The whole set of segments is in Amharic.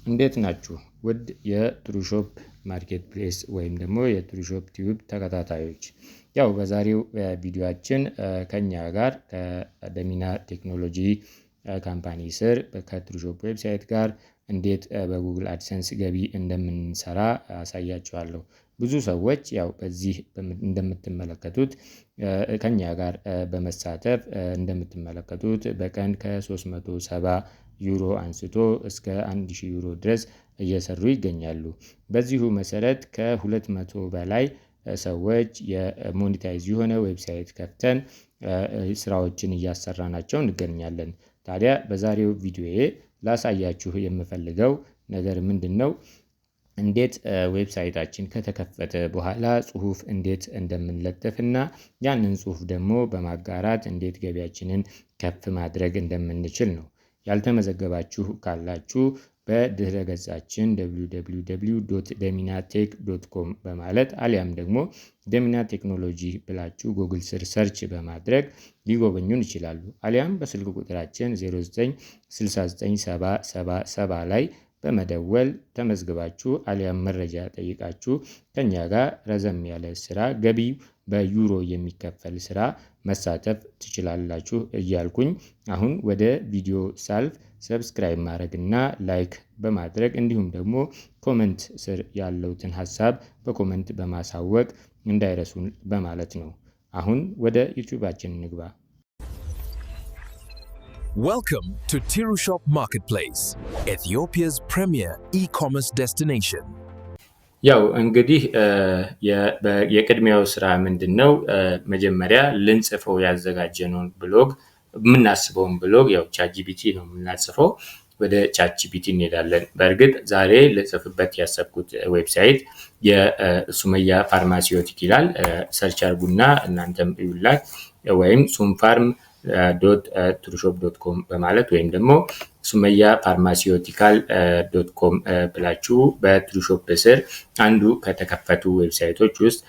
እንዴት ናችሁ? ውድ የትሩሾፕ ማርኬት ፕሌስ ወይም ደግሞ የትሩሾፕ ቲዩብ ተከታታዮች፣ ያው በዛሬው ቪዲዮአችን ከኛ ጋር ከደሚና ቴክኖሎጂ ካምፓኒ ስር ከትሩሾፕ ዌብሳይት ጋር እንዴት በጉግል አድሰንስ ገቢ እንደምንሰራ አሳያችኋለሁ። ብዙ ሰዎች ያው በዚህ እንደምትመለከቱት ከኛ ጋር በመሳተፍ እንደምትመለከቱት በቀን ከ370 ዩሮ አንስቶ እስከ 1000 ዩሮ ድረስ እየሰሩ ይገኛሉ። በዚሁ መሰረት ከ200 በላይ ሰዎች የሞኔታይዝ የሆነ ዌብሳይት ከፍተን ስራዎችን እያሰራናቸው እንገኛለን። ታዲያ በዛሬው ቪዲዮዬ ላሳያችሁ የምፈልገው ነገር ምንድነው? እንዴት ዌብሳይታችን ከተከፈተ በኋላ ጽሁፍ እንዴት እንደምንለጥፍና ያንን ጽሁፍ ደግሞ በማጋራት እንዴት ገቢያችንን ከፍ ማድረግ እንደምንችል ነው። ያልተመዘገባችሁ ካላችሁ በድህረ ገጻችን www.deminatech.com በማለት አሊያም ደግሞ ደሚና ቴክኖሎጂ ብላችሁ ጉግል ስር ሰርች በማድረግ ሊጎበኙን ይችላሉ። አሊያም በስልክ ቁጥራችን 09697777 ላይ በመደወል ተመዝግባችሁ አሊያም መረጃ ጠይቃችሁ ከኛ ጋር ረዘም ያለ ስራ ገቢ በዩሮ የሚከፈል ስራ መሳተፍ ትችላላችሁ እያልኩኝ አሁን ወደ ቪዲዮ ሳልፍ ሰብስክራይብ ማድረግና ላይክ በማድረግ እንዲሁም ደግሞ ኮመንት ስር ያለውትን ሐሳብ በኮመንት በማሳወቅ እንዳይረሱን በማለት ነው። አሁን ወደ ዩቲዩባችን እንግባ። Welcome to Tirushop Marketplace, Ethiopia's premier e-commerce destination. ያው እንግዲህ የቅድሚያው ስራ ምንድነው? መጀመሪያ ልንጽፈው ያዘጋጀነውን ብሎግ የምናስበውን ብሎግ ያው ቻትጂፒቲ ነው የምናጽፈው። ወደ ቻትጂፒቲ እንሄዳለን። በእርግጥ ዛሬ ልጽፍበት ያሰብኩት ዌብሳይት የሱመያ ፋርማሲዮቲክ ይላል። ሰርች አርጉና እናንተም ይውላል ወይም sumfarm.trushop.com በማለት ወይም ደግሞ ሱመያ ፋርማሲዮቲካል.com ብላችሁ በትሩሾፕ ስር አንዱ ከተከፈቱ ዌብሳይቶች ውስጥ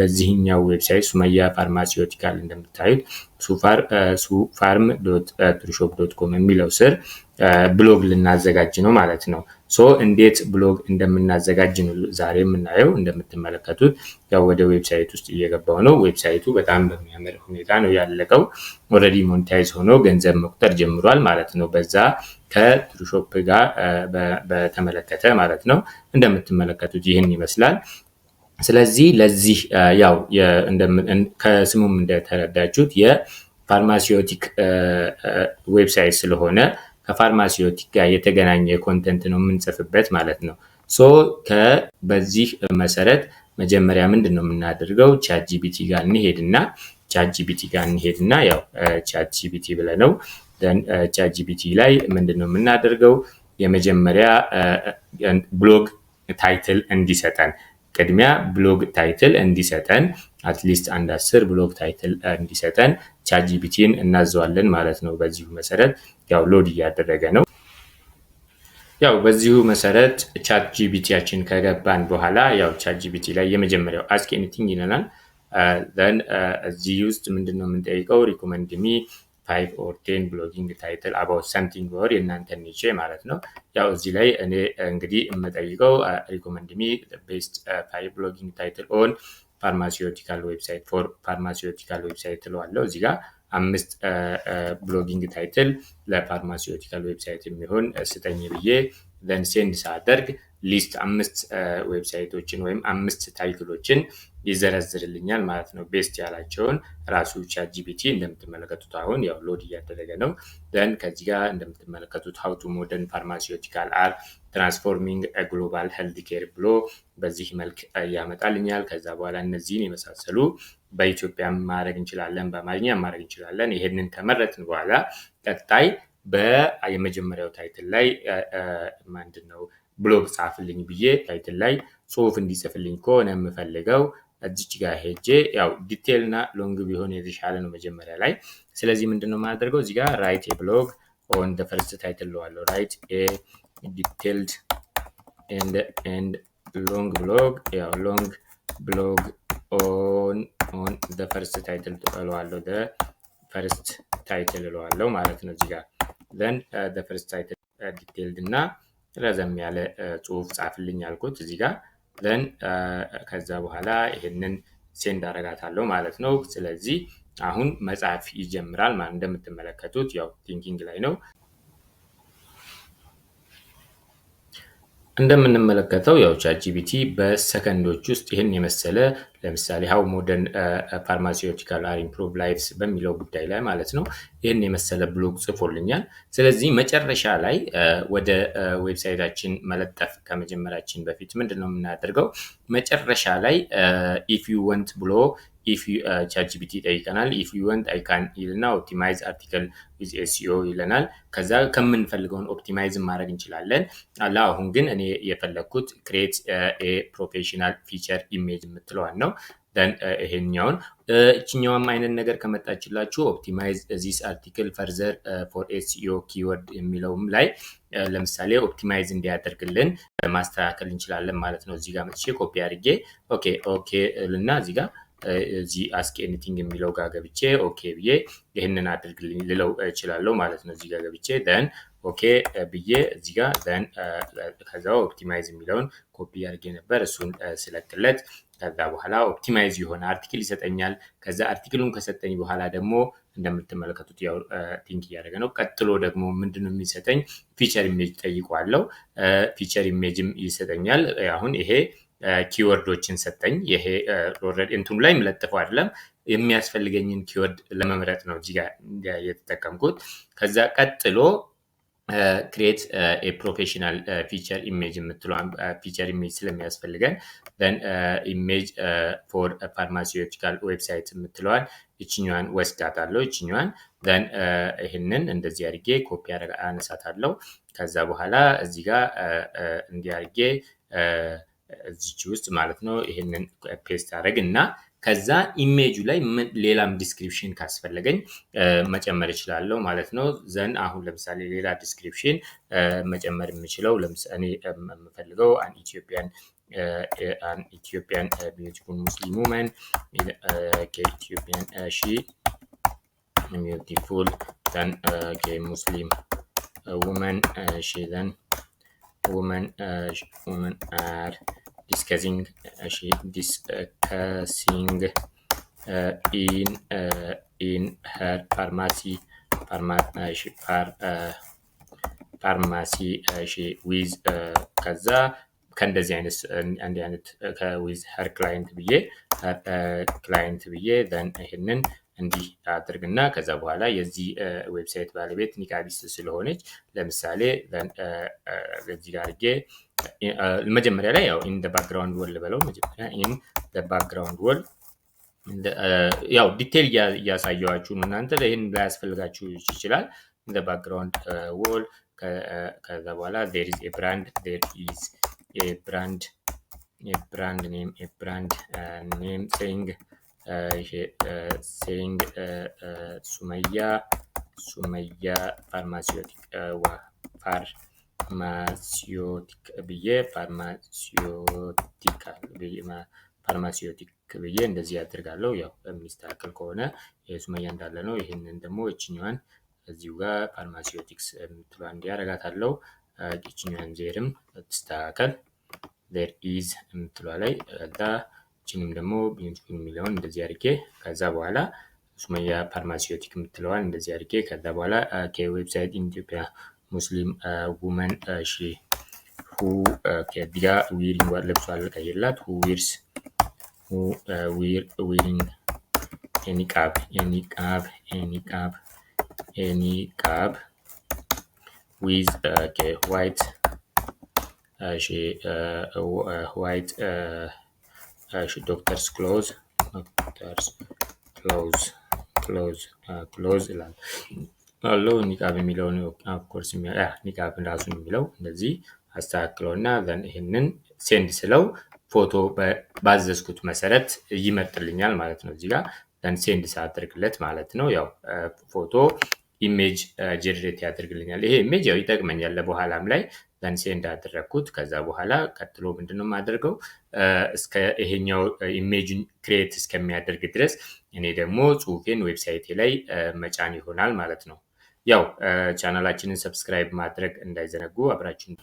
ለዚህኛው ዌብሳይት ሱመያ ፋርማሲዮቲካል እንደምታዩት sufarm.trushop.com የሚለው ስር ብሎግ ልናዘጋጅ ነው ማለት ነው። እንዴት ብሎግ እንደምናዘጋጅ ነው ዛሬ የምናየው። እንደምትመለከቱት ያው ወደ ዌብሳይት ውስጥ እየገባው ነው። ዌብሳይቱ በጣም በሚያምር ሁኔታ ነው ያለቀው። ኦልሬዲ ሞኔታይዝ ሆኖ ገንዘብ መቁጠር ጀምሯል ማለት ነው። በዛ ከትሩሾፕ ጋር በተመለከተ ማለት ነው። እንደምትመለከቱት ይህን ይመስላል። ስለዚህ ለዚህ ያው ከስሙም እንደተረዳችሁት የፋርማሲዮቲክ ዌብሳይት ስለሆነ ከፋርማሲዮቲክ ጋር የተገናኘ ኮንተንት ነው የምንጽፍበት ማለት ነው። በዚህ መሰረት መጀመሪያ ምንድነው የምናደርገው? ቻትጂፒቲ ጋር እንሄድና ያው ቻትጂፒቲ ብለነው ቻትጂፒቲ ላይ ምንድነው የምናደርገው? የመጀመሪያ ብሎግ ታይትል እንዲሰጠን ቅድሚያ ብሎግ ታይትል እንዲሰጠን አትሊስት አንድ 10 ብሎግ ታይትል እንዲሰጠን ቻትጂፒቲን እናዘዋለን ማለት ነው። በዚሁ መሰረት ያው ሎድ እያደረገ ነው። ያው በዚሁ መሰረት ቻትጂፒቲያችን ከገባን በኋላ ያው ቻትጂፒቲ ላይ የመጀመሪያው አስክ ኤኒቲንግ ይለናል። እዚህ ውስጥ ምንድነው የምንጠይቀው? ሪኮመንድ ሚ 5 or 10 blogging title about something or የእናንተን ኒቼ ማለት ነው። ያው እዚህ ላይ እኔ እንግዲህ የምጠይቀው recommend me the best 5 blogging title on pharmaceutical website for pharmaceutical website እለዋለሁ። እዚህ ጋር 5 ብሎጊንግ ታይትል ለፋርማሲዮቲካል ዌብሳይት የሚሆን ስጠኝ ብዬ then send ሳደርግ ሊስት 5 ዌብሳይቶችን ወይም 5 ታይትሎችን ይዘረዝርልኛል ማለት ነው። ቤስት ያላቸውን ራሱ ቻትጂፒቲ እንደምትመለከቱት አሁን ያው ሎድ እያደረገ ነው። then ከዚህ ጋር እንደምትመለከቱት how to modern pharmaceutical are transforming a global health care ብሎ በዚህ መልክ ያመጣልኛል። ከዛ በኋላ እነዚህን የመሳሰሉ በኢትዮጵያ ማድረግ እንችላለን፣ በአማርኛ ማድረግ እንችላለን። ይሄንን ከመረጥን በኋላ ቀጣይ በየመጀመሪያው ታይትል ላይ ምንድነው ብሎግ ጻፍልኝ ብዬ ታይትል ላይ ጽሁፍ እንዲጽፍልኝ ከሆነ የምፈልገው እዚች ጋር ሄጄ ያው ዲቴል እና ሎንግ ቢሆን የተሻለ ነው መጀመሪያ ላይ። ስለዚህ ምንድነው የማደርገው? እዚህ ጋር ራይት ኤ ብሎግ ኦን ዘ ፈርስት ታይትል ለዋለሁ። ራይት ኤ ዲቴልድ ኤንድ ሎንግ ብሎግ ያው ሎንግ ብሎግ ኦን ዘ ፈርስት ታይትል ለዋለሁ። ዘ ፈርስት ታይትል ለዋለሁ ማለት ነው። እዚህ ጋር then the first title detailed እና ረዘም ያለ ጽሁፍ ጻፍልኝ አልኩት እዚህ ጋር then ከዛ በኋላ ይሄንን ሴንድ አደርጋታለሁ ማለት ነው። ስለዚህ አሁን መጻፍ ይጀምራል ማለት እንደምትመለከቱት ያው ቲንኪንግ ላይ ነው። እንደምንመለከተው ያው ChatGPT በሰከንዶች ውስጥ ይሄን የመሰለ ለምሳሌ how modern pharmaceutical are improve lives በሚለው ጉዳይ ላይ ማለት ነው ይሄን የመሰለ ብሎግ ጽፎልኛል። ስለዚህ መጨረሻ ላይ ወደ ዌብሳይታችን መለጠፍ ከመጀመራችን በፊት ምንድነው የምናደርገው መጨረሻ ላይ if you want ብሎ if you ChatGPT ጠይቀናል if you want I can ይልና optimize article with SEO ይለናል። ከዛ ከምንፈልገውን ኦፕቲማይዝ ማድረግ እንችላለን። አሁን ግን እኔ የፈለኩት create a professional feature image የምትለዋን ነው። then ይሄኛውን እቺኛውም አይነት ነገር ከመጣችላችሁ optimize this article further for SEO keyword የሚለውም ላይ ለምሳሌ ኦፕቲማይዝ እንዲያደርግልን ማስተካከል እንችላለን ማለት ነው። እዚህ ጋር መጥቼ ኮፒ አድርጌ ኦኬ ልና እዚህ ጋር እዚህ ask anything የሚለው ጋር ገብቼ ኦኬ ብዬ ይሄንን አድርግልኝ ልለው እችላለሁ ማለት ነው። እዚህ ጋር ገብቼ then ኦኬ ብዬ እዚህ ጋር then ከዛው ኦፕቲማይዝ የሚለውን ኮፒ አድርጌ ነበር እሱን ስለክለት ከዛ በኋላ ኦፕቲማይዝ የሆነ አርቲክል ይሰጠኛል። ከዛ አርቲክሉን ከሰጠኝ በኋላ ደግሞ እንደምትመለከቱት ያው ቲንክ እያደረገ ነው። ቀጥሎ ደግሞ ምንድነው የሚሰጠኝ ፊቸር ኢሜጅ ጠይቀዋለሁ። ፊቸር ኢሜጅም ይሰጠኛል። አሁን ይሄ ኪወርዶችን ሰጠኝ። ይሄ ኦልሬዲ እንትኑ ላይ መለጥፈው አይደለም የሚያስፈልገኝን ኪወርድ ለመምረጥ ነው እዚህ ጋር የተጠቀምኩት። ከዛ ቀጥሎ create a professional feature image የምትለዋን feature image ስለሚያስፈልገን then image for a pharmaceutical website የምትለዋን እቺኛዋን ወስዳታለሁ። እቺኛዋን then ይሄንን እንደዚህ አድርጌ ኮፒ አነሳታለሁ። ከዛ በኋላ እዚህ ጋር እንዲያርጌ እዚች ውስጥ ማለት ነው ይሄንን ፔስት አደረግና ከዛ ኢሜጁ ላይ ሌላም ዲስክሪፕሽን ካስፈለገኝ መጨመር እችላለሁ ማለት ነው። ዘን አሁን ለምሳሌ ሌላ ዲስክሪፕሽን መጨመር የምችለው ለምሳሌ የምፈልገው an Ethiopian beautiful Muslim woman Ethiopian she beautiful then Muslim woman she then women are discussing in her pharmacy she with ከዛ ከእንደዚህ አይነት with her client ብዬ then ይሄንን እንዲህ አድርግና ከዛ በኋላ የዚህ ዌብሳይት ባለቤት ኒቃቢስት ስለሆነች ለምሳሌ እዚህ ጋር አድርጌ መጀመሪያ ላይ ያው in the background wall ልበለው መጀመሪያ in the background wall ያው ዲቴል ያሳየዋችሁ ነው። እናንተ ለይሄን ላያስፈልጋችሁ ይችላል። in the background wall ከዛ በኋላ there is a brand name saying ሱመያ ፋርማሲዮቲክ ብዬ ፋርማሲዮቲክ ብዬ እንደዚህ አድርጋለሁ። ያው የሚስተካከል ከሆነ የሱመያ እንዳለ ነው። ይሄንን ደግሞ እቺኛዋን እዚሁ ጋር ፋርማሲዮቲክስ የምትለው እንዲያረጋታለሁ። እቺኛዋን ዜርም ተስተካከል there is የምትለው ላይ እቺንም ደግሞ ቢዩቲፉል የሚለውን እንደዚህ አድርጌ ከዛ በኋላ ሱመያ ፋርማሲዮቲክ የምትለዋን እንደዚህ አድርጌ ከዛ በኋላ ከዌብሳይት ኢትዮጵያ ሙስሊም woman she who ዲጋ wearing what ለብሷል ቀይላት who wearing any cab with white doctor's clothes ይላል አለው። ኒቃብ የሚለው ነው ኦፍ ኮርስ ኒቃብ ራሱን የሚለው እንደዚህ አስተካክለውና then ይሄንን ሴንድ ስለው ፎቶ ባዘዝኩት መሰረት ይመርጥልኛል ማለት ነው። እዚህ ጋር then ሴንድ ሳደርግለት ማለት ነው ያው ፎቶ ኢሜጅ ጀነሬት ያደርግልኛል። ይሄ ኢሜጅ ያው ይጠቅመኛል ለበኋላም ላይ then ሴንድ አደረኩት። ከዛ በኋላ ቀጥሎ ምንድነው ማደርገው እስከ ይሄኛው ኢሜጅን ክሬት እስከሚያደርግ ድረስ እኔ ደግሞ ጽሁፌን ዌብሳይቴ ላይ መጫን ይሆናል ማለት ነው። ያው ቻናላችንን ሰብስክራይብ ማድረግ እንዳይዘነጉ አብራችሁን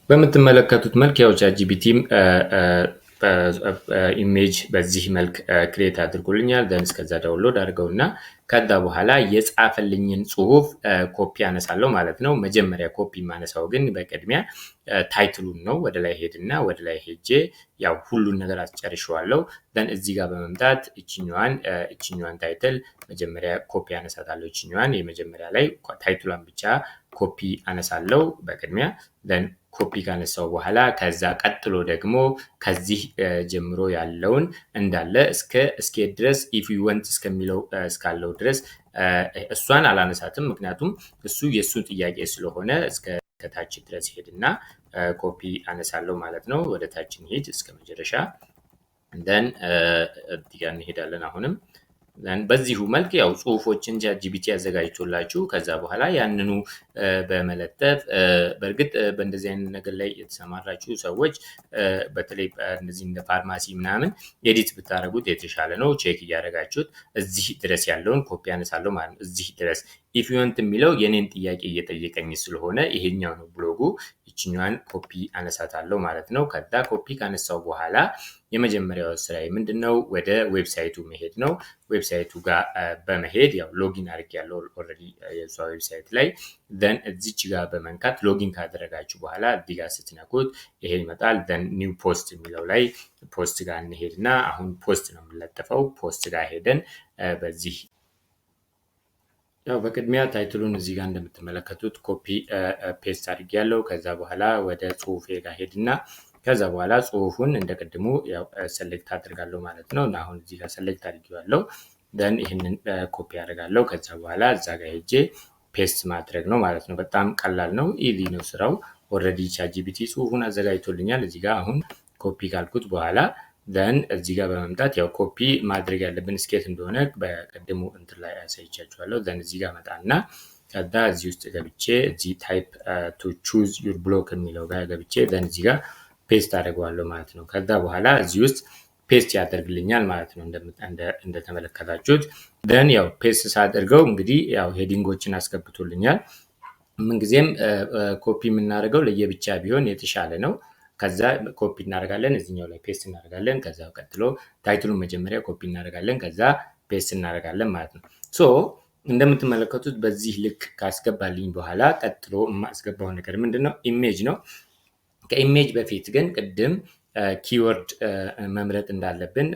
በምትመለከቱት መልክ ያው ቻትጂፒቲም ኢሜጅ በዚህ መልክ ክሬት አድርጎልኛል። ደን እስከዛ ዳውንሎድ አድርገውና ከዛ በኋላ የጻፈልኝን ጽሁፍ ኮፒ አነሳለሁ ማለት ነው። መጀመሪያ ኮፒ ማነሳው ግን በቅድሚያ ታይትሉን ነው። ወደ ላይ ሄድና ወደ ላይ ሄጄ ያው ሁሉን ነገር አስጨርሼዋለሁ። ደን እዚህ ጋር በመምጣት እቺኛዋን ታይትል መጀመሪያ ኮፒ አነሳታለሁ። እቺኛዋን የመጀመሪያ ላይ ታይትሏን ብቻ ኮፒ አነሳለሁ በቅድሚያ። ደን ኮፒ ካነሳው በኋላ ከዛ ቀጥሎ ደግሞ ከዚህ ጀምሮ ያለውን እንዳለ እስከ ስኬት ድረስ if you want እስከሚለው እስካለው ድረስ እሷን አላነሳትም፣ ምክንያቱም እሱ የሱ ጥያቄ ስለሆነ እስከ ታች ድረስ ሄድና ኮፒ አነሳለሁ ማለት ነው። ወደ ታች እንሂድ እስከ መጨረሻ። then እዚህ እንሄዳለን አሁንም በዚሁ መልክ ያው ጽሁፎችን ቻትጂፒቲ ያዘጋጅቶላችሁ ከዛ በኋላ ያንኑ በመለጠፍ በርግጥ በእንደዚህ አይነት ነገር ላይ የተሰማራችሁ ሰዎች በተለይ እነዚህ እንደ ፋርማሲ ምናምን ኤዲት ብታረጉት የተሻለ ነው። ቼክ እያደረጋችሁት እዚህ ድረስ ያለውን ኮፒ አነሳለሁ ማለት ነው። እዚህ ድረስ if you want የሚለው የኔን ጥያቄ እየጠየቀኝ ስለሆነ ይሄኛው ነው ብሎጉ። ይችኛዋን ኮፒ አነሳታለሁ ማለት ነው። ከዛ ኮፒ ካነሳው በኋላ የመጀመሪያው ስራዬ ምንድነው? ወደ ዌብሳይቱ መሄድ ነው። ዌብሳይቱ ጋር በመሄድ ያው ሎጊን አድርጌያለሁ ኦልሬዲ የዛ ዌብሳይት ላይ። then እዚች ጋር በመንካት ሎጊን ካደረጋችሁ በኋላ እዚህ ጋር ስትነኩት ይሄ ይመጣል። then ኒው ፖስት የሚለው ላይ ፖስት ጋር እንሄድና አሁን ፖስት ነው የምንለጥፈው። ፖስት ጋር ሄደን በዚህ ያው በቅድሚያ ታይትሉን እዚህ ጋር እንደምትመለከቱት ኮፒ ፔስት አድርጌያለሁ። ከዛ በኋላ ወደ ጽሁፌ ጋር ሄድና ከዛ በኋላ ጽሁፉን እንደቀድሞ ያው ሰሌክት አድርጋለሁ ማለት ነው። እና አሁን እዚህ ጋር ሰሌክት አድርጌዋለሁ። then ይሄንን ኮፒ አደርጋለሁ። ከዛ በኋላ እዛ ጋር ሄጄ ፔስት ማድረግ ነው ማለት ነው። በጣም ቀላል ነው፣ ኢዚ ነው ስራው። ኦልሬዲ ቻትጂፒቲ ጽሁፉን አዘጋጅቶልኛል። እዚህ ጋር አሁን ኮፒ ካልኩት በኋላ then እዚህ ጋር በመምጣት ያው ኮፒ ማድረግ ያለብን ስኬት እንደሆነ በቀድሞ እንትን ላይ አሳይቻችኋለሁ። then እዚህ ጋር መጣና ከዛ እዚህ ውስጥ ገብቼ እዚህ ታይፕ ቱ ቹዝ ዩር ብሎክ የሚለው ጋር ገብቼ then እዚህ ጋር ፔስት አደርገዋለሁ ማለት ነው። ከዛ በኋላ እዚህ ውስጥ ፔስት ያደርግልኛል ማለት ነው እንደተመለከታችሁት። then ያው ፔስት ሳደርገው እንግዲህ ያው ሄዲንጎችን አስገብቶልኛል። ምንጊዜም ኮፒ የምናደርገው ለየብቻ ቢሆን የተሻለ ነው። ከዛ ኮፒ እናደርጋለን፣ እዚህኛው ላይ ፔስት እናደርጋለን። ከዛ ቀጥሎ ታይትሉን መጀመሪያ ኮፒ እናደርጋለን፣ ከዛ ፔስት እናደርጋለን ማለት ነው። ሶ እንደምትመለከቱት በዚህ ልክ ካስገባልኝ በኋላ ቀጥሎ የማስገባው ነገር ምንድነው? ኢሜጅ ነው። ከኢሜጅ በፊት ግን ቅድም ኪወርድ መምረጥ እንዳለብን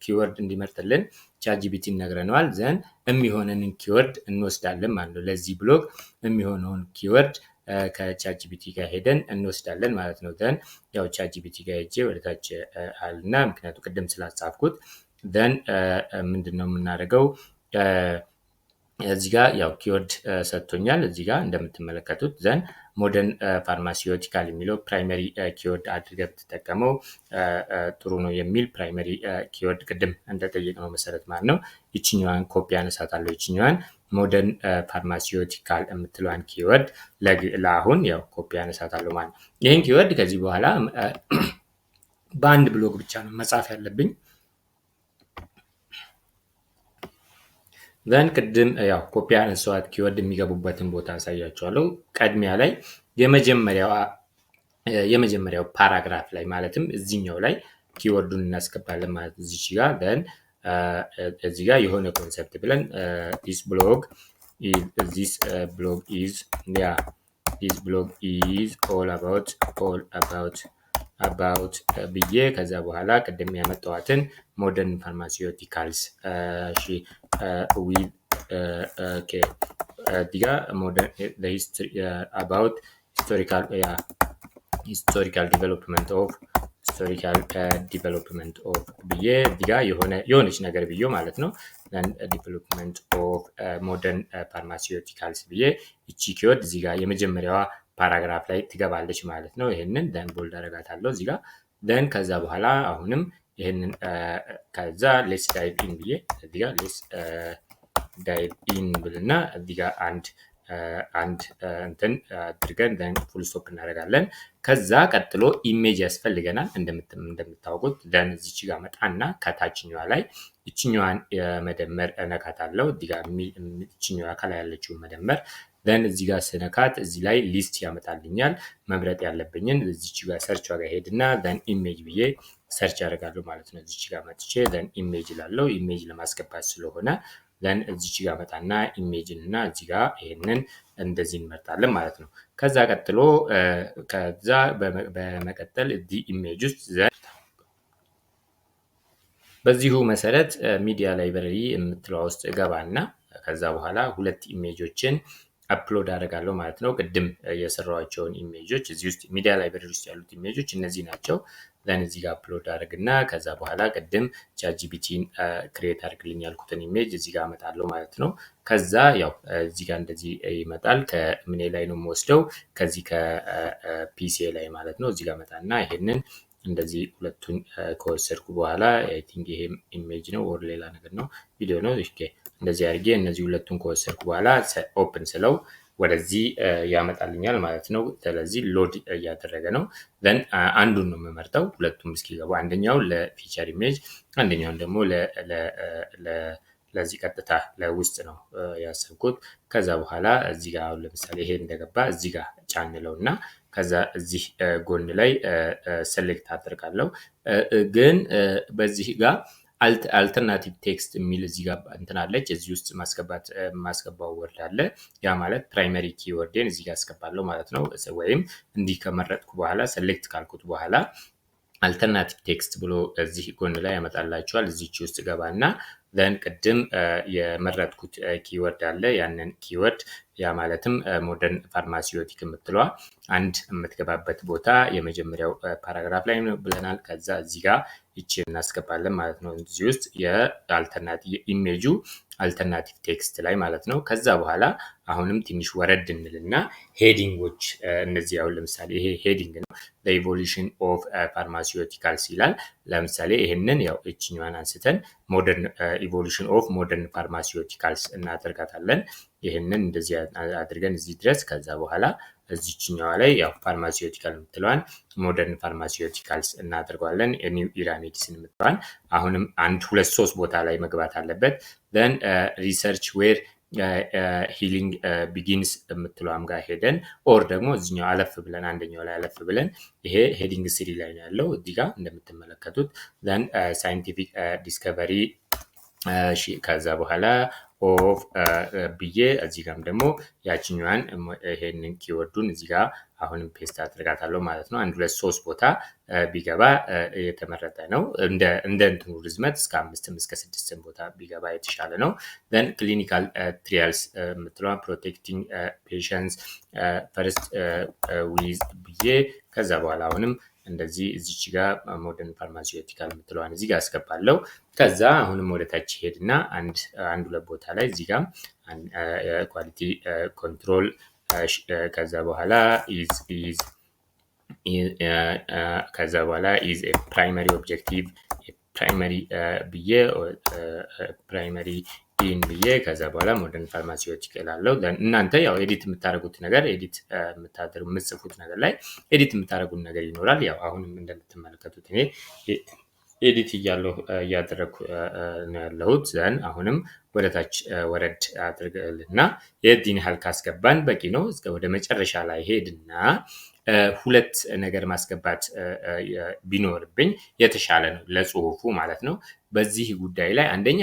ኪወርድ እንዲመርጥልን ቻትጂፒቲ ነግረነዋል። ዘን የሚሆነንን ኪወርድ እንወስዳለን ማለት ነው። ለዚህ ብሎግ የሚሆነውን ኪወርድ ከቻትጂፒቲ ጋር ሄደን እንወስዳለን ማለት ነው። ዘን ያው ቻትጂፒቲ ጋር ሄጄ ወደታች አልና ምክንያቱ ቅድም ስላጻፍኩት ዘን ምንድነው የምናደርገው? እዚህ ጋር ያው ኪወርድ ሰጥቶኛል። እዚህ ጋር እንደምትመለከቱት ዘን ሞደርን ፋርማሲዩቲካል የሚለው ፕራይመሪ ኪወርድ አድርገህ ብትጠቀመው ጥሩ ነው የሚል ፕራይመሪ ኪወርድ ቅድም እንደጠየቅነው መሰረት ማለት ነው። ይችኛዋን ኮፒ አነሳታለሁ። ይችኛዋን ሞደርን ፋርማሲዩቲካል የምትለዋን ኪወርድ ለአሁን ያው ኮፒ አነሳታለሁ ማለት ነው። ይህን ኪወርድ ከዚህ በኋላ በአንድ ብሎግ ብቻ ነው መጻፍ ያለብኝ። ዘን ቅድም ያው ኮፒ አነሳዋት ኪወርድ የሚገቡበትን ቦታ አሳያችኋለሁ። ቀድሚያ ላይ የመጀመሪያው ፓራግራፍ ላይ ማለትም እዚህኛው ላይ ኪወርዱን እናስገባለን ማለት እዚች ጋር ዘን እዚህ ጋር የሆነ ኮንሰፕት ብለን this blog is all about ብዬ ከዛ በኋላ ቅድም ያመጣዋትን ሞደርን ፋርማሲዩቲካልስ ዲጋ about historical development of ብዬ ዲጋ የሆነች ነገር ብዬ ማለት ነው። ዲቨሎፕመንት ኦፍ ሞደርን ፋርማሲዩቲካልስ ብዬ እቺ ኪወርድ እዚህ ጋር የመጀመሪያዋ ፓራግራፍ ላይ ትገባለች ማለት ነው። ይሄንን ደን ቦልድ አደርጋታለሁ እዚህ ጋር ደን ከዛ በኋላ አሁንም ይሄንን ከዛ ሌትስ ዳይቭ ኢን ብዬ እዚህ ጋር ሌትስ ዳይቭ ኢን ብልና እዚህ ጋር አንድ እንትን አድርገን ደን ፉል ስቶፕ እናደርጋለን። ከዛ ቀጥሎ ኢሜጅ ያስፈልገናል እንደምታውቁት። ደን እዚች ጋር መጣና ከታችኛዋ ላይ እችኛዋን የመደመር እነካታለሁ። እዚህ ጋር እችኛዋ ከላይ ያለችው መደመር then እዚህ ጋር ስነካት እዚህ ላይ ሊስት ያመጣልኛል። መምረጥ ያለብኝን እዚች ጋር ሰርች ጋር ሄድና then ኢሜጅ ብዬ ሰርች አደርጋለሁ ማለት ነው። እዚች ጋር መጥቼ then ኢሜጅ እላለሁ። ኢሜጅ ለማስገባት ስለሆነ then እዚች ጋር መጣና ኢሜጅን እና እዚህ ጋር ይሄንን እንደዚህ እንመርጣለን ማለት ነው። ከዛ በመቀጠል እዚህ ኢሜጅ ውስጥ በዚሁ መሰረት ሚዲያ ላይብረሪ የምትለው ውስጥ ገባና ከዛ በኋላ ሁለት ኢሜጆችን አፕሎድ አደርጋለሁ ማለት ነው። ቅድም የሰራኋቸውን ኢሜጆች እዚህ ውስጥ ሚዲያ ላይብረሪ ውስጥ ያሉት ኢሜጆች እነዚህ ናቸው። እዚህ ጋር አፕሎድ አደርግና ከዛ በኋላ ቅድም ቻትጂፒቲን ክሬት አድርግልኝ ያልኩትን ኢሜጅ እዚህ ጋር አመጣለሁ ማለት ነው። ከዛ ያው እዚህ ጋር እንደዚህ ይመጣል። ከምን ላይ ነው የምወስደው? ከዚህ ከፒሲ ላይ ማለት ነው። እዚህ ጋር መጣና ይሄንን እንደዚህ ሁለቱን ከወሰድኩ በኋላ አይ ቲንክ ይሄ ኢሜጅ ነው ወር ሌላ ነገር ነው ቪዲዮ ነው። እሺ እንደዚህ አድርጌ እነዚህ ሁለቱን ከወሰድኩ በኋላ ኦፕን ስለው ወደዚህ ያመጣልኛል ማለት ነው። ስለዚህ ሎድ እያደረገ ነው። then አንዱን ነው የምመርጠው ሁለቱም እስኪገቡ፣ አንደኛው ለፊቸር ኢሜጅ አንደኛውን ደግሞ ለዚህ ቀጥታ ለውስጥ ነው ያሰብኩት። ከዛ በኋላ እዚህ ጋር አሁን ለምሳሌ ይሄ እንደገባ እዚህ ጋር ጫንለውና ከዛ እዚህ ጎን ላይ ሴሌክት አደርጋለሁ። ግን በዚህ ጋር አልተርናቲቭ ቴክስት የሚል እዚህ ጋር እንትን አለች። እዚህ ውስጥ ማስገባው ወርድ አለ። ያ ማለት ፕራይመሪ ኪወርድን እዚህ ጋር አስገባለሁ ማለት ነው። ወይም እንዲህ ከመረጥኩ በኋላ ሴሌክት ካልኩት በኋላ አልተርናቲቭ ቴክስት ብሎ እዚህ ጎን ላይ ያመጣላችኋል። እዚች ውስጥ ገባና then ቅድም የመረጥኩት ኪወርድ አለ። ያንን ኪወርድ ያ ማለትም ሞደርን ፋርማሲዮቲክ የምትለዋ አንድ የምትገባበት ቦታ የመጀመሪያው ፓራግራፍ ላይ ነው ብለናል። ከዛ እዚህ ጋር ይቺን እናስገባለን ማለት ነው። እዚህ ውስጥ የአልተርናቲቭ ኢሜጁ አልተርናቲቭ ቴክስት ላይ ማለት ነው። ከዛ በኋላ አሁንም ትንሽ ወረድ እንልና ሄዲንጎች እነዚህ አሁን ለምሳሌ ይሄ ሄዲንግ ነው the evolution of pharmaceuticals ይላል። ለምሳሌ ይሄንን ያው እቺኛዋን አንስተን ሞደርን ኢቮሉሽን ኦፍ ሞደርን ፋርማሲዩቲካልስ እናደርጋታለን። ይሄንን እንደዚህ አድርገን እዚህ ድረስ ከዛ በኋላ እዚህኛዋ ላይ ያው ፋርማሲዩቲካል የምትለዋን ሞደርን ፋርማሲዩቲካልስ እናደርጋለን። ኒው ኢራ ሜዲሲን የምትለዋን አሁንም አንድ ሁለት ሶስት ቦታ ላይ መግባት አለበት። then research where ሂሊንግ ቢጊንስ የምትለዋም ጋር ሄደን ኦር ደግሞ እዚህኛው አለፍ ብለን አንደኛው ላይ አለፍ ብለን ይሄ ሄዲንግ 3 ላይ ነው ያለው እዚህ ጋር እንደምትመለከቱት then ሳይንቲፊክ ዲስከቨሪ ከዛ በኋላ ኦፍ ብዬ እዚህ ጋርም ደግሞ ያቺኛዋን ይሄንን ኪወርዱን እዚህ ጋር አሁንም ፔስት አድርጋታለሁ ማለት ነው። አንድ ሁለት ሶስት ቦታ ቢገባ የተመረጠ ነው። እንደ እንትኑ ርዝመት እስከ 5 እስከ 6 ቦታ ቢገባ የተሻለ ነው። then clinical trials የምትለዋ protecting patients first with ብዬ ከዛ በኋላ አሁንም እንደዚህ እዚች ጋር ሞደርን ፋርማሲዩቲካል የምትለዋን እዚህ ጋር አስገባለሁ። ከዛ አሁንም ወደ ታች ሄድና አንድ ሁለት ቦታ ላይ እዚህ ጋር ኳሊቲ ኮንትሮል ከዛ በኋላ ከዛ በኋላ ኢዝ ፕራይመሪ ኦብጀክቲቭ ፕራይመሪ ብዬ ፕራይመሪ ኢን ብዬ ከዛ በኋላ ሞደርን ፋርማሲዩቲክ እላለሁ። እናንተ ያው ኤዲት የምታደርጉት ነገር የምትጽፉት ነገር ላይ ኤዲት የምታደርጉት ነገር ይኖራል። ያው አሁንም እንደምትመለከቱት እኔ ኤዲት እያደረኩ ነው ያለሁት። ዘን አሁንም ወደታች ወረድ አድርገልና የዚህን ያህል ካስገባን በቂ ነው። እስከ ወደ መጨረሻ ላይ ሄድና ሁለት ነገር ማስገባት ቢኖርብኝ የተሻለ ነው ለጽሁፉ ማለት ነው። በዚህ ጉዳይ ላይ አንደኛ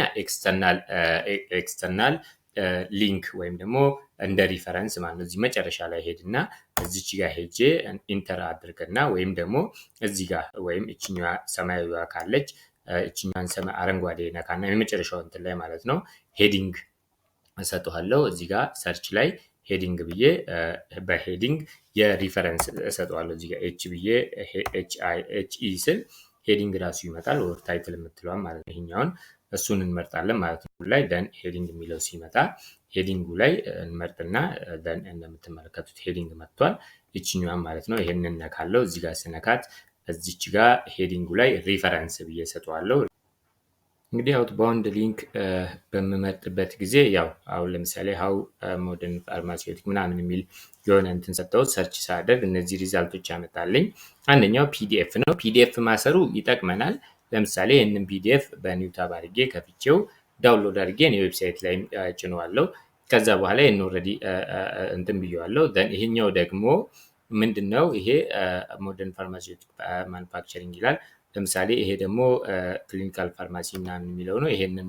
ኤክስተርናል ሊንክ ወይም ደግሞ እንደ ሪፈረንስ ማለት ነው። እዚህ መጨረሻ ላይ ሄድና እዚች ጋር ሄጄ ኢንተር አድርገና ወይም ደግሞ እዚህ ጋር ወይም እቺኛዋ ሰማያዊዋ ካለች እቺኛዋን አረንጓዴ ነካና የመጨረሻው እንትን ላይ ማለት ነው ሄዲንግ እሰጠዋለሁ። እዚህ ጋር ሰርች ላይ ሄዲንግ ብዬ በሄዲንግ የሪፈረንስ እሰጠዋለሁ። እዚህ ጋር ኤች ብዬ ኤች ኢ ስል ሄዲንግ ራሱ ይመጣል። ኦር ታይትል የምትለዋል ማለት ነው። ይሄኛውን እሱን እንመርጣለን ማለት ነው። ላይ ደን ሄዲንግ የሚለው ሲመጣ ሄዲንጉ ላይ እንመርጥና ደን እንደምትመለከቱት ሄዲንግ መጥቷል። ይችኛዋን ማለት ነው። ይሄንን ነካለው። እዚህ ጋር ስነካት እዚች ጋር ሄዲንጉ ላይ ሪፈረንስ ብዬ ሰጠዋለሁ። እንግዲህ አውትባውንድ ሊንክ በምመርጥበት ጊዜ ያው አሁን ለምሳሌ ሃው ሞደርን ፋርማሲዩቲክ ምናምን የሚል የሆነ እንትን ሰጠሁት። ሰርች ሳደርግ እነዚህ ሪዛልቶች ያመጣልኝ። አንደኛው ፒዲኤፍ ነው። ፒዲኤፍ ማሰሩ ይጠቅመናል። ለምሳሌ ይህንን ፒዲኤፍ በኒው ታብ አድርጌ ከፍቼው ዳውንሎድ አድርጌ እኔ ዌብሳይት ላይ ጭነዋለሁ። ከዛ በኋላ ይሄን ኦልሬዲ እንትን ብየዋለሁ። ደን ይሄኛው ደግሞ ምንድነው? ይሄ ሞደርን ፋርማሲውቲክ ማኑፋክቸሪንግ ይላል። ለምሳሌ ይሄ ደግሞ ክሊኒካል ፋርማሲ ምናምን የሚለው ነው። ይሄንን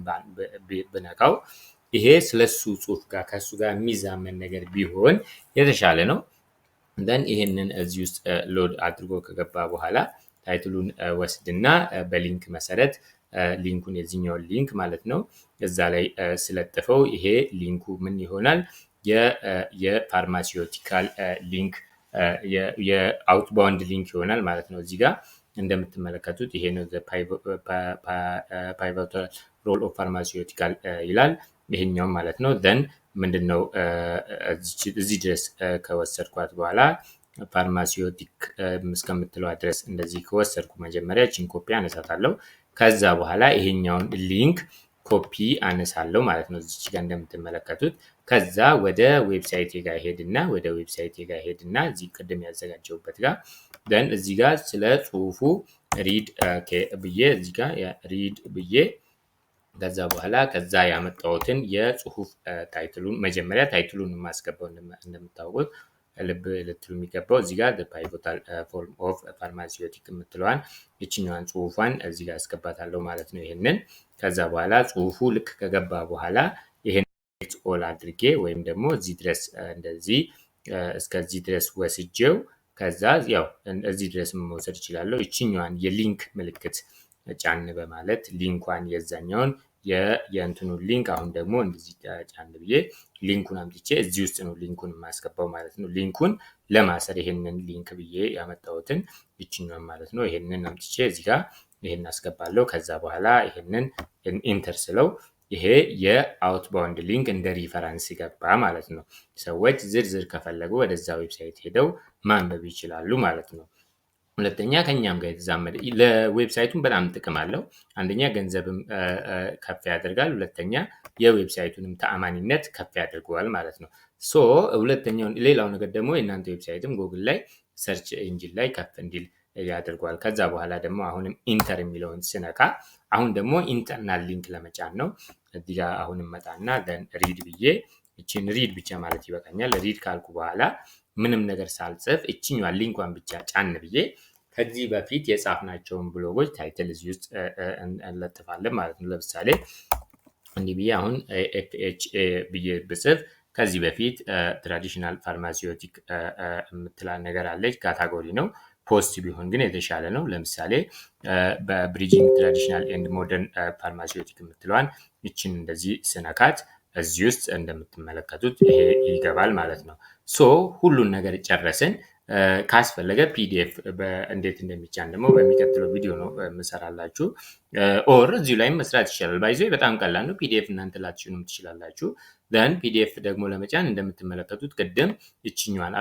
ብነካው ይሄ ስለሱ ጽሁፍ ጋር ከሱ ጋር የሚዛመን ነገር ቢሆን የተሻለ ነው። ደን ይሄንን እዚህ ውስጥ ሎድ አድርጎ ከገባ በኋላ ታይትሉን ወስድና በሊንክ መሰረት ሊንኩን የዚህኛውን ሊንክ ማለት ነው እዛ ላይ ስለጥፈው ይሄ ሊንኩ ምን ይሆናል? የፋርማሲውቲካል ሊንክ የአውትባውንድ ሊንክ ይሆናል ማለት ነው። እዚህ ጋር እንደምትመለከቱት ይሄ ነው ፒቮታል ሮል ኦፍ ፋርማሲውቲካል ይላል ይሄኛው ማለት ነው። ደን ምንድነው እዚህ ድረስ ከወሰድኳት በኋላ ፋርማሲውቲክ እስከምትለው ድረስ እንደዚህ ከወሰድኩ መጀመሪያ ቺን ኮፒ አነሳታለሁ። ከዛ በኋላ ይሄኛውን ሊንክ ኮፒ አነሳለሁ ማለት ነው እዚህ ጋር እንደምትመለከቱት። ከዛ ወደ ዌብሳይቴ ጋር ሄድና እዚህ ቅድም ያዘጋጀሁበት ጋር ደን እዚህ ጋር ስለ ጽሁፉ ሪድ ብዬ እዚህ ጋር ሪድ ብዬ ከዛ በኋላ ከዛ ያመጣሁትን የጽሁፍ ታይትሉን መጀመሪያ ታይትሉን ማስገባው እንደምታውቁት ልብ ልትሉ የሚገባው እዚህ ጋር ፒቮታል ፎርም ኦፍ ፋርማሲውቲክ የምትለዋን እቺኛዋን ጽሁፏን እዚህ ጋር አስገባታለሁ ማለት ነው። ይሄንን ከዛ በኋላ ጽሁፉ ልክ ከገባ በኋላ ይሄን ኦል አድርጌ ወይም ደግሞ እዚህ ድረስ እንደዚህ እስከዚህ ድረስ ወስጄው ከዛ ያው እዚህ ድረስ መውሰድ ይችላል። እቺኛዋን የሊንክ ምልክት ጫን በማለት ሊንኳን የዛኛውን የእንትኑ ሊንክ አሁን ደግሞ እንደዚህ ጫን ብዬ ሊንኩን አምጥቼ እዚህ ውስጥ ነው ሊንኩን ማስገባው ማለት ነው። ሊንኩን ለማሰር ይሄንን ሊንክ ብዬ ያመጣሁትን እቺኛውን ማለት ነው ይሄንን አምጥቼ እዚህ ጋር ይሄን አስገባለሁ። ከዛ በኋላ ይሄንን ኢንተር ስለው ይሄ የአውትባውንድ ሊንክ እንደ ሪፈረንስ ይገባ ማለት ነው። ሰዎች ዝርዝር ከፈለጉ ወደዛ ዌብሳይት ሄደው ማንበብ ይችላሉ ማለት ነው። ሁለተኛ ከኛም ጋር የተዛመደ ለዌብሳይቱን በጣም ጥቅም አለው። አንደኛ ገንዘብም ከፍ ያደርጋል። ሁለተኛ የዌብሳይቱንም ተአማኒነት ከፍ ያደርገዋል ማለት ነው። ሶ ሁለተኛው ሌላው ነገር ደግሞ የእናንተ ዌብሳይትም ጉግል ላይ ሰርች ኢንጂን ላይ ከፍ እንዲል ያደርገዋል። ከዛ በኋላ ደግሞ አሁንም ኢንተር የሚለውን ስነካ አሁን ደግሞ ኢንተርናል ሊንክ ለመጫን ነው። እዚህ ጋር አሁንም መጣና ደን ሪድ ብዬ እቺን ሪድ ብቻ ማለት ይበቃኛል። ሪድ ካልኩ በኋላ ምንም ነገር ሳልጽፍ እቺኛዋን ሊንኳን ብቻ ጫን ብዬ ከዚህ በፊት የጻፍናቸውን ብሎጎች ታይትል እዚህ ውስጥ እንለጥፋለን ማለት ነው። ለምሳሌ እንዲህ ብዬ አሁን ኤፍኤችኤ ብዬ ብጽፍ ከዚህ በፊት ትራዲሽናል ፋርማሲውቲክ የምትላል ነገር አለች፣ ካታጎሪ ነው። ፖስት ቢሆን ግን የተሻለ ነው። ለምሳሌ በብሪጂንግ ትራዲሽናል ኤንድ ሞደርን ፋርማሲውቲክ የምትለዋን ይችን እንደዚህ ስነካት እዚህ ውስጥ እንደምትመለከቱት ይሄ ይገባል ማለት ነው። ሶ ሁሉን ነገር ጨረስን። ካስፈለገ ፒዲኤፍ እንዴት እንደሚጫን ደግሞ በሚቀጥለው ቪዲዮ ነው የምሰራላችሁ። ኦር እዚሁ ላይ መስራት ይችላል። ባይዞ በጣም ቀላል ነው። ፒዲኤፍ እናንተ ላትችሉም ትችላላችሁ። ደን ፒዲኤፍ ደግሞ ለመጫን እንደምትመለከቱት ቅድም እችኛዋን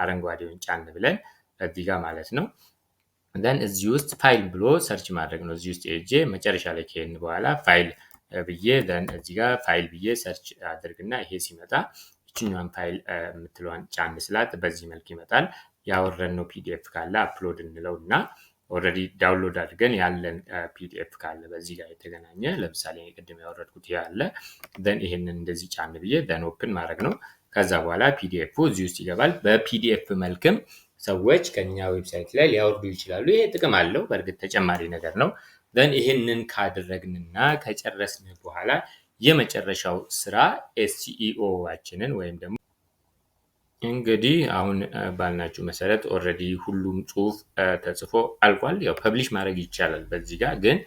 አረንጓዴውን ጫን ብለን እዚህ ጋር ማለት ነው። ደን እዚህ ውስጥ ፋይል ብሎ ሰርች ማድረግ ነው። እዚህ ውስጥ ሄጄ መጨረሻ ላይ ከሄድን በኋላ ፋይል ብዬ ደን እዚህ ጋር ፋይል ብዬ ሰርች አድርግና ይሄ ሲመጣ እችኛዋን ፋይል የምትለዋን ጫን ስላት በዚህ መልክ ይመጣል። ያወረድነው ፒዲኤፍ ካለ አፕሎድ እንለው እና ኦልሬዲ ዳውንሎድ አድርገን ያለን ፒዲኤፍ ካለ በዚህ ጋር የተገናኘ ለምሳሌ ቅድም ያወረድኩት ያለ ደን ይሄንን እንደዚህ ጫን ብዬ ደን ኦፕን ማድረግ ነው። ከዛ በኋላ ፒዲኤፉ እዚህ ውስጥ ይገባል። በፒዲኤፍ መልክም ሰዎች ከኛ ዌብሳይት ላይ ሊያወርዱ ይችላሉ። ይሄ ጥቅም አለው። በእርግጥ ተጨማሪ ነገር ነው። ደን ይሄንን ካደረግንና ከጨረስን በኋላ የመጨረሻው ስራ ኤስኢኦዋችንን ወይም ደግሞ እንግዲህ አሁን ባልናችሁ መሰረት ኦልሬዲ ሁሉም ጽሁፍ ተጽፎ አልቋል። ያው ፐብሊሽ ማድረግ ይቻላል። በዚህ ጋር ግን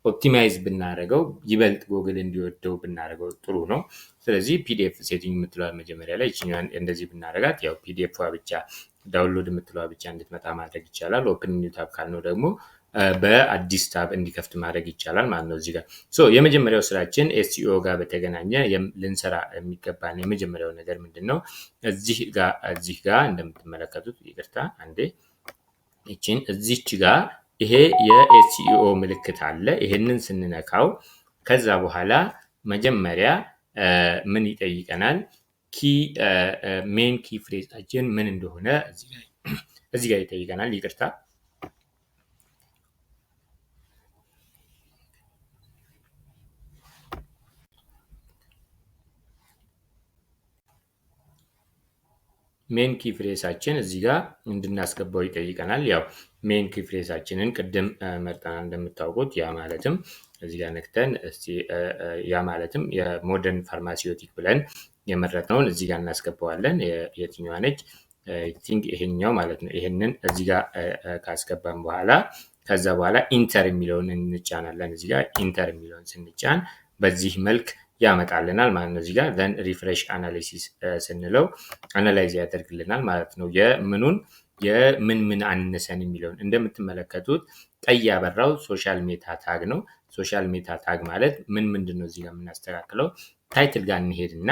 ኦፕቲማይዝ ብናደርገው ይበልጥ ጉግል እንዲወደው ብናደርገው ጥሩ ነው። ስለዚህ ፒዲኤፍ ሴቲንግ የምትለዋ መጀመሪያ ላይ እቺኛን እንደዚህ ብናደርጋት ያው ፒዲኤፍ ብቻ ዳውንሎድ የምትለዋ ብቻ እንድትመጣ ማድረግ ይቻላል። ኦፕን ኒው ታብ ካልነው ደግሞ በአዲስ ታብ እንዲከፍት ማድረግ ይቻላል ማለት ነው። እዚህ ጋር የመጀመሪያው ስራችን ኤስኢኦ ጋር በተገናኘ ልንሰራ የሚገባን የመጀመሪያው ነገር ምንድነው? እዚህ ጋር እንደምትመለከቱት ይቅርታ አንዴ እቺን እዚች ጋር ይሄ የኤስኢኦ ምልክት አለ። ይሄንን ስንነካው ከዛ በኋላ መጀመሪያ ምን ይጠይቀናል? ሜን ኪ ፍሬዛችን ምን እንደሆነ እዚህ ጋር ይጠይቀናል። ይቅርታ ሜን ኪ ፍሬሳችን እዚህ ጋር እንድናስገባው ይጠይቀናል። ያው ሜን ኪ ፍሬሳችንን ቅድም መርጠናል እንደምታውቁት። ያ ማለትም እዚህ ጋር ነክተን እስቲ ያ ማለትም የሞደርን ፋርማሲውቲክ ብለን የመረጥነውን እዚህ ጋር እናስገባዋለን። የትኛዋ ነች? ቲንክ ይሄኛው ማለት ነው። ይሄንን እዚህ ጋር ካስገባን በኋላ ከዛ በኋላ ኢንተር የሚለውን እንጫናለን። እዚህ ጋር ኢንተር የሚለውን ስንጫን በዚህ መልክ ያመጣልናል ማለት ነው። እዚህ ጋር then refresh analysis ስንለው አናላይዝ ያደርግልናል ማለት ነው። የምን አነሰን የሚለውን እንደምትመለከቱት ቀይ ያበራው ሶሻል ሜታ ታግ ነው። ሶሻል ሜታ ታግ ማለት ምንድነው? እዚህ ጋር የምናስተካክለው ታይትል ጋር እንሄድና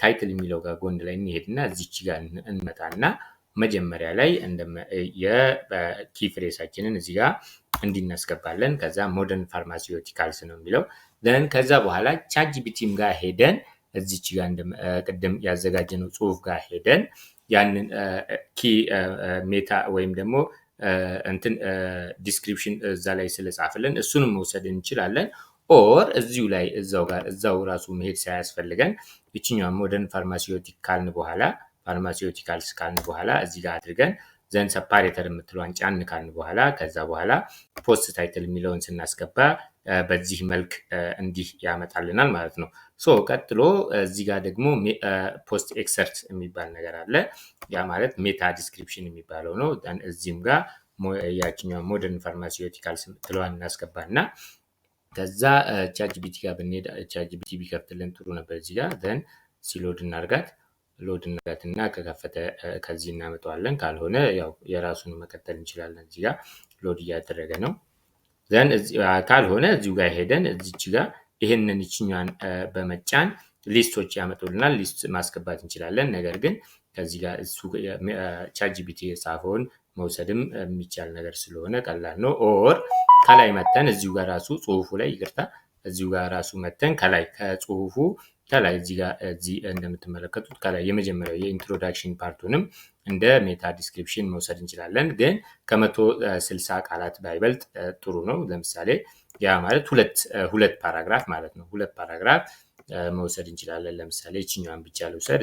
ታይትል የሚለው ጋር ጎን ላይ እንሄድና እዚች ጋር እንመጣና መጀመሪያ ላይ የኪ ፍሬሳችንን እዚህ ጋር እንዲናስገባለን። ከዛ ሞደርን ፋርማሲውቲካልስ ነው የሚለው then ከዛ በኋላ ቻትጂፒቲም ጋር ሄደን እዚች ጋር ቅድም ያዘጋጀነው ጽሁፍ ጋር ሄደን ያንን ኪ ሜታ ወይም ደግሞ እንትን ዲስክሪፕሽን እዛ ላይ ስለጻፈልን እሱንም መውሰድ እንችላለን። ኦር እዚሁ ላይ እዛው ራሱ መሄድ ሳያስፈልገን እቺኛው ሞደርን ፋርማሲውቲካልስ ካልን በኋላ እዚህ ጋር አድርገን ዘን ሰፓሬተር የምትለዋን ጫን ካልን በኋላ ከዛ በኋላ ፖስት ታይትል የሚለውን ስናስገባ በዚህ መልክ እንዲህ ያመጣልናል ማለት ነው። ቀጥሎ እዚህ ጋር ደግሞ ፖስት ኤክሰርት የሚባል ነገር አለ። ያ ማለት ሜታ ዲስክሪፕሽን የሚባለው ነው። እዚህም ጋር ያቺኛው ሞደርን ፋርማሲውቲካልስ የምትለዋን እናስገባና ከዛ ቻትጂፒቲ ጋር ብንሄድ ቻትጂፒቲ ቢከፍትልን ጥሩ ነበር። እዚህ ጋር then ሲሎድ እናርጋትና ከከፈተ ከዚህ እናመጣዋለን። ካልሆነ ያው የራሱን መቀጠል እንችላለን። እዚህ ጋር ሎድ እያደረገ ነው። then ካልሆነ እዚሁ ጋር ሄደን እዚች ጋር ይሄንን ይችኛን በመጫን ሊስቶች ያመጡልናል። ሊስት ማስገባት እንችላለን። ነገር ግን ከዚህ ጋር እሱ ቻትጂፒቲ የጻፈውን መውሰድም የሚቻል ነገር ስለሆነ ቀላል ነው። ኦር ከላይ መተን እዚሁ ጋር ራሱ ጽሁፉ ላይ እዚሁ ጋር ራሱ መተን ከላይ ከጽሁፉ ከላይ እዚህ እንደምትመለከቱት ከላይ የመጀመሪያው የኢንትሮዳክሽን ፓርቱንም እንደ ሜታ ዲስክሪፕሽን መውሰድ እንችላለን። ግን ከ160 ቃላት ባይበልጥ ጥሩ ነው። ለምሳሌ ያ ማለት ሁለት ፓራግራፍ ማለት ነው። ሁለት ፓራግራፍ መውሰድ እንችላለን። ለምሳሌ እቺኛዋን ብቻ ልውሰድ።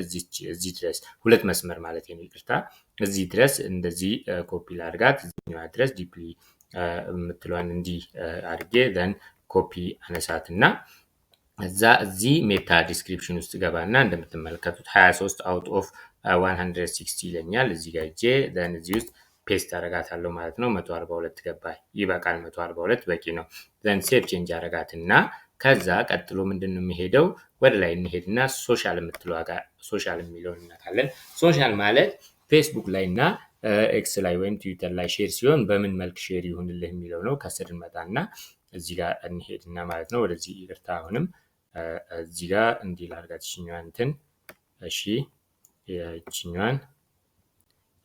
እዚህ ድረስ ሁለት መስመር ማለት ነው፣ ይቅርታ። እዚህ ድረስ እንደዚህ ኮፒ ላድርጋት። እዚህኛዋ ድረስ ዲፕሊ የምትለዋን እንዲህ አድርጌ then ኮፒ አነሳትና እዚህ ሜታ ዲስክሪፕሽን ውስጥ ገባና እንደምትመለከቱት 23 out of 160 ይለኛል። እዚህ ጋር ሄጄ then እዚህ ውስጥ ፔስት አረጋታለሁ ማለት ነው። 142 ገባ። ይበቃል። 142 በቂ ነው። then ሴቭ ቼንጅ አረጋትና ከዛ ቀጥሎ ምንድነው የሚሄደው? ወደ ላይ እንሄድና ሶሻል የምትለው ጋር ሶሻል የሚለውን እናካለን። ሶሻል ማለት ፌስቡክ ላይ እና ኤክስ ላይ ወይም ትዊተር ላይ ሼር ሲሆን በምን መልክ ሼር ይሁንልህ የሚለው ነው። ከስር እንመጣና እዚህ ጋር እንሄድና ማለት ነው። ወደዚህ ይቅርታ፣ አሁንም እዚህ ጋር እንዲህ ላድርጋት ይችኛዋን እንትን። እሺ ይችኛዋን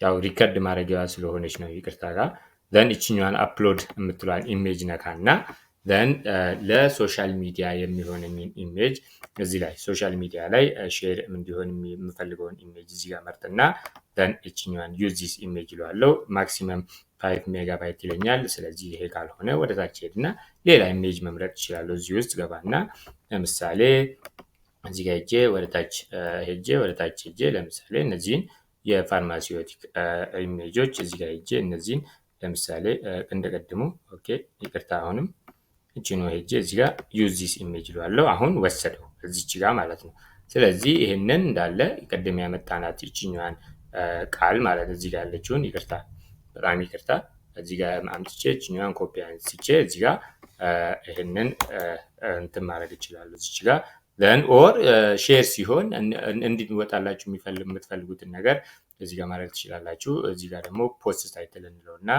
ያው ሪከርድ ማድረጊያዋ ስለሆነች ነው፣ ይቅርታ ጋር then ይችኛዋን አፕሎድ የምትለዋን ኢሜጅ ነካና then ለሶሻል ሚዲያ የሚሆነኝ ኢሜጅ እዚህ ላይ ሶሻል ሚዲያ ላይ ሼር እንዲሆን የምፈልገውን ኢሜጅ እዚህ ጋር መርጥና then እቺኛዋን ዩዝ ዚስ ኢሜጅ ይሏለው። ማክሲመም 5 ሜጋባይት ይለኛል። ስለዚህ ይሄ ካልሆነ ወደ ታች ሄድና ሌላ ኢሜጅ መምረጥ ይችላል። እዚህ ውስጥ ገባና ለምሳሌ እዚህ ጋር ወደ ታች ሄጄ ለምሳሌ እነዚህን የፋርማሲውቲክ ኢሜጆች እዚህ ጋር ሄጄ እነዚህን ለምሳሌ እንደቀድሙ ኦኬ፣ ይቅርታ አሁንም እቺ ነው ሄጄ እዚህ ጋር ዩዝ ዚስ ኢሜጅ ይሏለው። አሁን ወሰደው እዚች ጋር ማለት ነው። ስለዚህ ይሄንን እንዳለ ቅድም ያመጣናት እቺኛዋን ቃል ማለት እዚህ ጋር ያለችውን ይቅርታ፣ በጣም ይቅርታ፣ እዚህ ጋር አምጥቼ እቺኛዋን ኮፒ አንስቼ እዚህ ጋር ይሄንን እንትን ማድረግ ይችላል። እዚች ጋር then or ሼር ሲሆን እንዲወጣላችሁ የምትፈልጉትን ነገር እዚህ ጋር ማድረግ ትችላላችሁ። እዚህ ጋር ደግሞ ፖስት ታይትል እንለውና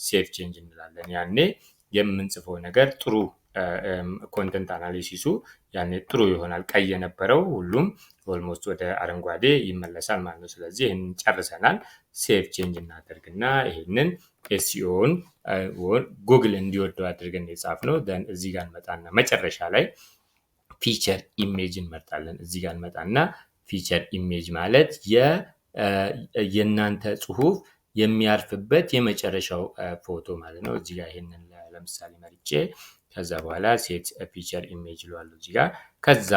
ሴቭ ቼንጅ እንላለን። ያኔ የምንጽፈው ነገር ጥሩ ኮንተንት አናሊሲሱ ያኔ ጥሩ ይሆናል። ቀይ የነበረው ሁሉም ኦልሞስት ወደ አረንጓዴ ይመለሳል ማለት ነው። ስለዚህ ይሄንን ጨርሰናል። ሴቭ ቼንጅ እናደርግና ይሄንን ኤስኢኦን ጉግል እንዲወደው አድርገን የጻፍነው then እዚህ ጋር እንመጣና መጨረሻ ላይ ፊቸር ኢሜጅ እንመርጣለን። እዚህ ጋር እንመጣና ፊቸር ኢሜጅ ማለት የእናንተ ጽሁፍ የሚያርፍበት የመጨረሻው ፎቶ ማለት ነው። እዚህ ጋር ይሄንን ለምሳሌ መርጬ ከዛ በኋላ ሴት ፊቸር ኢሜጅ ይሏል እዚህ ጋር ከዛ